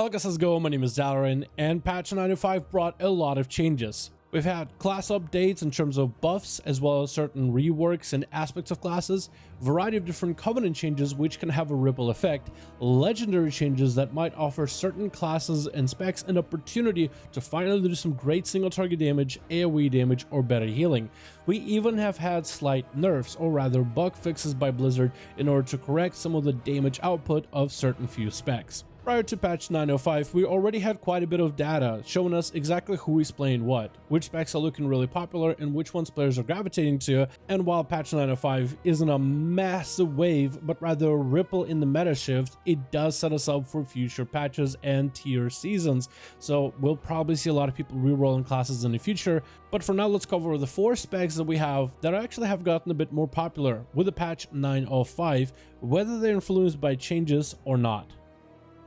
Hello guys, how's it going? My name is Dalaran, and patch 905 brought a lot of changes. We've had class updates in terms of buffs, as well as certain reworks and aspects of classes, variety of different covenant changes which can have a ripple effect, legendary changes that might offer certain classes and specs an opportunity to finally do some great single target damage, AoE damage, or better healing. We even have had slight nerfs, or rather bug fixes by Blizzard in order to correct some of the damage output of certain few specs. Prior to patch 905, we already had quite a bit of data showing us exactly who is playing what, which specs are looking really popular and which ones players are gravitating to, and while patch 905 isn't a massive wave but rather a ripple in the meta shift, it does set us up for future patches and tier seasons, so we'll probably see a lot of people rerolling classes in the future. But for now, let's cover the 4 specs that we have that actually have gotten a bit more popular with the patch 905, whether they're influenced by changes or not.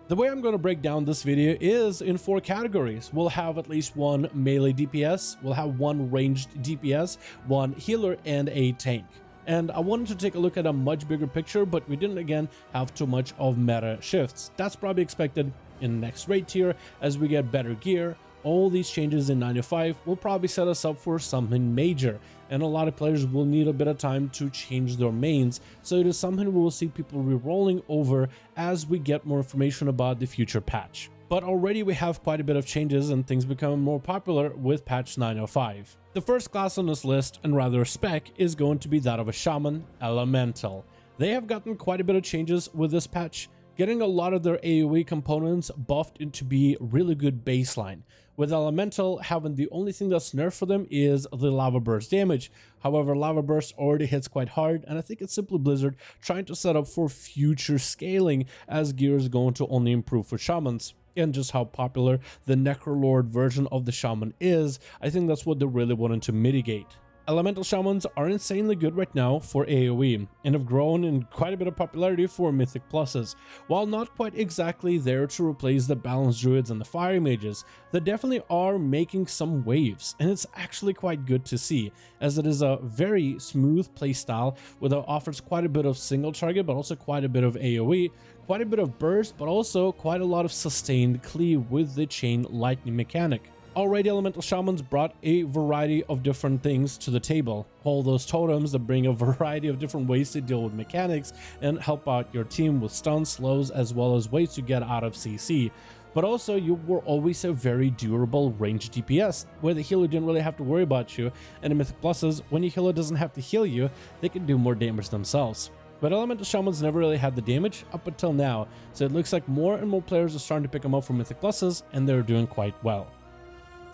The way I'm going to break down this video is in 4 categories. We'll have at least one melee DPS, we'll have one ranged DPS, one healer, and a tank. And I wanted to take a look at a much bigger picture, but we didn't again have too much of meta shifts. That's probably expected in the next raid tier as we get better gear. All these changes in 905 will probably set us up for something major, and a lot of players will need a bit of time to change their mains, so it is something we will see people re-rolling over as we get more information about the future patch. But already we have quite a bit of changes and things become more popular with patch 905. The first class on this list, and rather spec, is going to be that of a Shaman, Elemental. They have gotten quite a bit of changes with this patch, getting a lot of their AoE components buffed into be really good baseline, with Elemental having the only thing that's nerfed for them is the Lava Burst damage. However, Lava Burst already hits quite hard, and I think it's simply Blizzard trying to set up for future scaling as gear is going to only improve for Shamans. And just how popular the Necrolord version of the Shaman is, I think that's what they're really wanting to mitigate. Elemental Shamans are insanely good right now for AoE and have grown in quite a bit of popularity for Mythic Pluses. While not quite exactly there to replace the Balanced Druids and the Fire Mages, they definitely are making some waves, and it's actually quite good to see, as it is a very smooth playstyle that offers quite a bit of single target but also quite a bit of AoE, quite a bit of burst, but also quite a lot of sustained cleave with the Chain Lightning mechanic. Already, Elemental Shamans brought a variety of different things to the table. All those totems that bring a variety of different ways to deal with mechanics and help out your team with stuns, slows, as well as ways to get out of CC. But also, you were always a very durable ranged DPS, where the healer didn't really have to worry about you, and in Mythic Pluses, when your healer doesn't have to heal you, they can do more damage themselves. But Elemental Shamans never really had the damage up until now, so it looks like more and more players are starting to pick them up for Mythic Pluses, and they're doing quite well.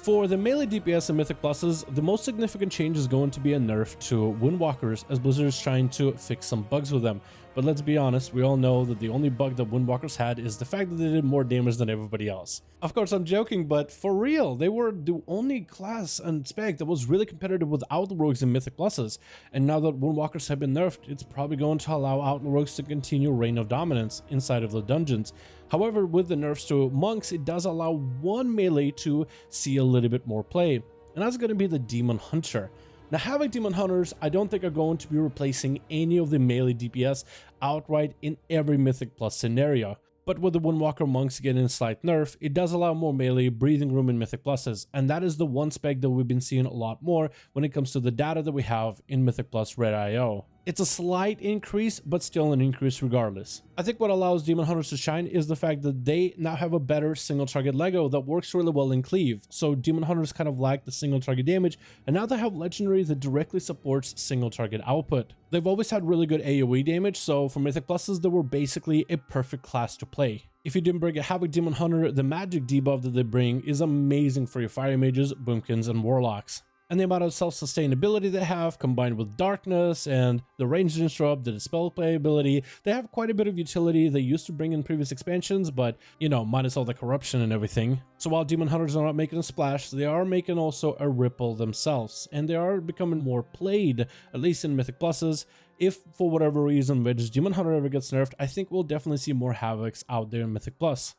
For the melee DPS and Mythic Pluses, the most significant change is going to be a nerf to Windwalkers, as Blizzard is trying to fix some bugs with them. But let's be honest, we all know that the only bug that Windwalkers had is the fact that they did more damage than everybody else. Of course, I'm joking, but for real, they were the only class and spec that was really competitive with Outlaw Rogues and Mythic Pluses. And now that Windwalkers have been nerfed, it's probably going to allow Outlaw Rogues to continue reign of dominance inside of the dungeons. However, with the nerfs to Monks, it does allow one melee to see a little bit more play, and that's going to be the Demon Hunter. Now, having Demon Hunters, I don't think are going to be replacing any of the melee DPS outright in every Mythic Plus scenario. But with the Windwalker Monks getting a slight nerf, it does allow more melee breathing room in Mythic Pluses, and that is the one spec that we've been seeing a lot more when it comes to the data that we have in Mythic Plus Red IO. It's a slight increase, but still an increase regardless. I think what allows Demon Hunters to shine is the fact that they now have a better single target Lego that works really well in Cleave. So Demon Hunters kind of lack the single target damage, and now they have Legendary that directly supports single target output. They've always had really good AoE damage, so for Mythic Pluses, they were basically a perfect class to play. If you didn't bring a Havoc Demon Hunter, the magic debuff that they bring is amazing for your Fire Mages, Boomkins, and Warlocks. And the amount of self-sustainability they have, combined with darkness and the ranged disrupt, the dispel playability, they have quite a bit of utility they used to bring in previous expansions, but, you know, minus all the corruption and everything. So while Demon Hunters are not making a splash, they are making also a ripple themselves, and they are becoming more played, at least in Mythic Pluses. If, for whatever reason, Wedge's Demon Hunter ever gets nerfed, I think we'll definitely see more Havocs out there in Mythic Plus.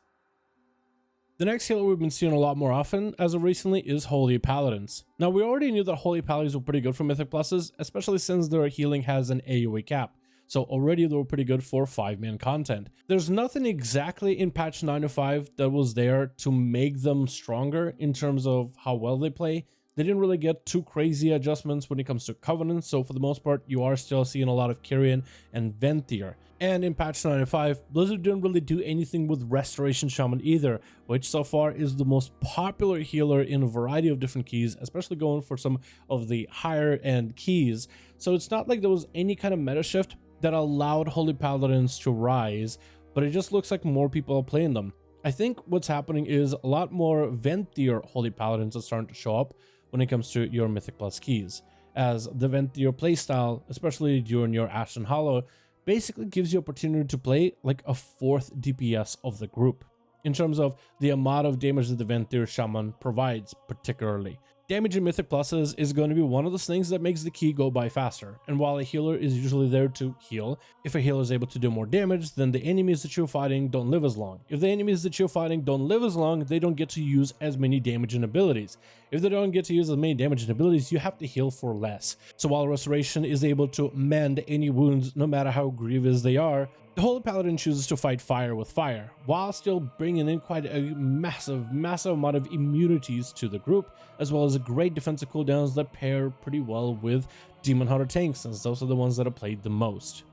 The next healer we've been seeing a lot more often as of recently is Holy Paladins. Now, we already knew that Holy Paladins were pretty good for Mythic Pluses, especially since their healing has an AoE cap. So already they were pretty good for 5-man content. There's nothing exactly in patch 905 that was there to make them stronger in terms of how well they play. They didn't really get too crazy adjustments when it comes to Covenant, so for the most part, you are still seeing a lot of Kyrian and Venthyr. And in patch 905, Blizzard didn't really do anything with Restoration Shaman either, which so far is the most popular healer in a variety of different keys, especially going for some of the higher end keys. So it's not like there was any kind of meta shift that allowed Holy Paladins to rise, but it just looks like more people are playing them. I think what's happening is a lot more Venthyr Holy Paladins are starting to show up when it comes to your Mythic Plus keys, as the Venthyr playstyle, especially during your Ashen Hollow, basically gives you opportunity to play like a 4th DPS of the group, in terms of the amount of damage that the Venthyr Shaman provides particularly. Damage in Mythic Pluses is going to be one of those things that makes the key go by faster, and while a healer is usually there to heal, if a healer is able to do more damage, then the enemies that you're fighting don't live as long. If the enemies that you're fighting don't live as long, they don't get to use as many damaging abilities. If they don't get to use as many damaging abilities, you have to heal for less. So while Restoration is able to mend any wounds no matter how grievous they are, the Holy Paladin chooses to fight fire with fire, while still bringing in quite a massive amount of immunities to the group, as well as great defensive cooldowns that pair pretty well with Demon Hunter tanks, since those are the ones that are played the most.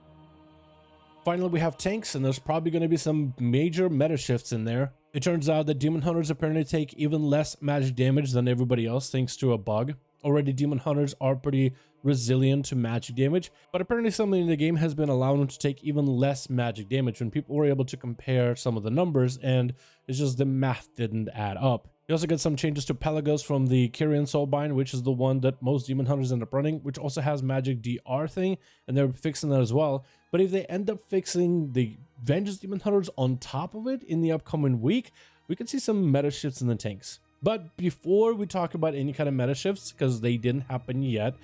Finally, we have tanks, and there's probably going to be some major meta shifts in there. It turns out that Demon Hunters apparently take even less magic damage than everybody else thanks to a bug. Already, Demon Hunters are pretty resilient to magic damage, but apparently something in the game has been allowing them to take even less magic damage when people were able to compare some of the numbers, and it's just the math didn't add up. You also get some changes to Pelagos from the Kyrian Soulbind, which is the one that most Demon Hunters end up running, which also has magic DR thing, and they're fixing that as well. But if they end up fixing the Vengeance Demon Hunters on top of it in the upcoming week, we could see some meta shifts in the tanks. But before we talk about any kind of meta shifts, because they didn't happen yet,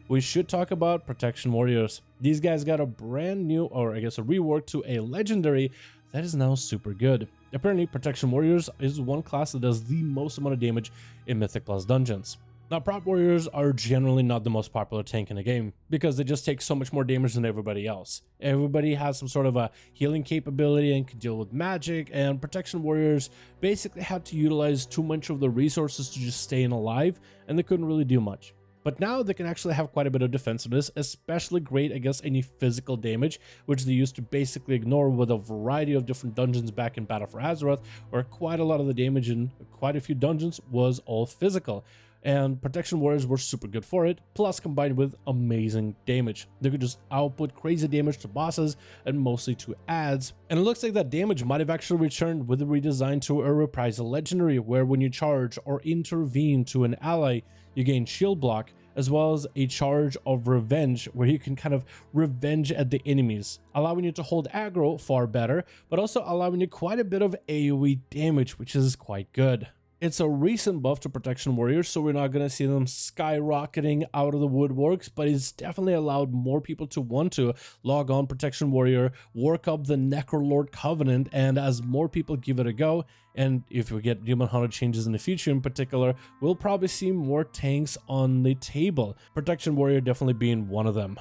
we should talk about Protection Warriors. These guys got a brand new, or I guess a rework to a legendary that is now super good. Apparently, Protection Warriors is one class that does the most amount of damage in Mythic Plus dungeons. Now, Prot Warriors are generally not the most popular tank in the game, because they just take so much more damage than everybody else. Everybody has some sort of a healing capability and can deal with magic, and Protection Warriors basically had to utilize too much of the resources to just stay alive, and they couldn't really do much. But now they can actually have quite a bit of defensiveness, especially great against any physical damage, which they used to basically ignore with a variety of different dungeons back in Battle for Azeroth, where quite a lot of the damage in quite a few dungeons was all physical. And Protection Warriors were super good for it, plus combined with amazing damage. They could just output crazy damage to bosses and mostly to adds. And it looks like that damage might have actually returned with the redesign to a Reprisal Legendary, where when you charge or intervene to an ally, you gain shield block, as well as a charge of revenge, where you can kind of revenge at the enemies, allowing you to hold aggro far better, but also allowing you quite a bit of AoE damage, which is quite good. It's a recent buff to Protection Warriors, so we're not going to see them skyrocketing out of the woodworks, but it's definitely allowed more people to want to log on Protection Warrior, work up the Necrolord Covenant, and as more people give it a go, and if we get Demon Hunter changes in the future in particular, we'll probably see more tanks on the table, Protection Warrior definitely being one of them.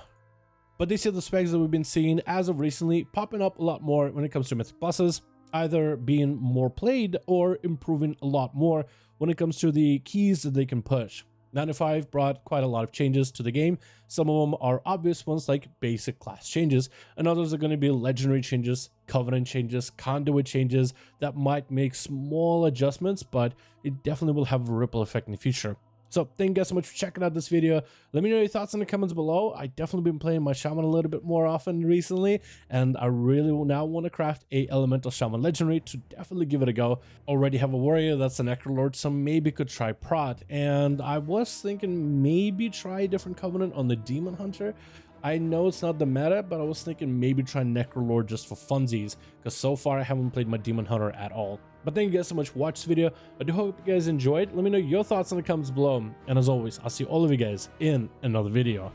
But these are the specs that we've been seeing as of recently, popping up a lot more when it comes to Mythic Pluses, either being more played or improving a lot more when it comes to the keys that they can push. 905 brought quite a lot of changes to the game. Some of them are obvious ones like basic class changes, and others are going to be legendary changes, covenant changes, conduit changes that might make small adjustments, but it definitely will have a ripple effect in the future. So thank you guys so much for checking out this video. Let me know your thoughts in the comments below. I definitely been playing my Shaman a little bit more often recently, and I really now want to craft a Elemental Shaman Legendary to definitely give it a go. Already have a warrior that's a Necrolord, so maybe could try Prot. And I was thinking maybe try a different Covenant on the Demon Hunter. I know it's not the meta, but I was thinking maybe try Necrolord just for funsies, because so far I haven't played my Demon Hunter at all. But thank you guys so much for watching this video. I do hope you guys enjoyed. Let me know your thoughts in the comments below. And as always, I'll see all of you guys in another video.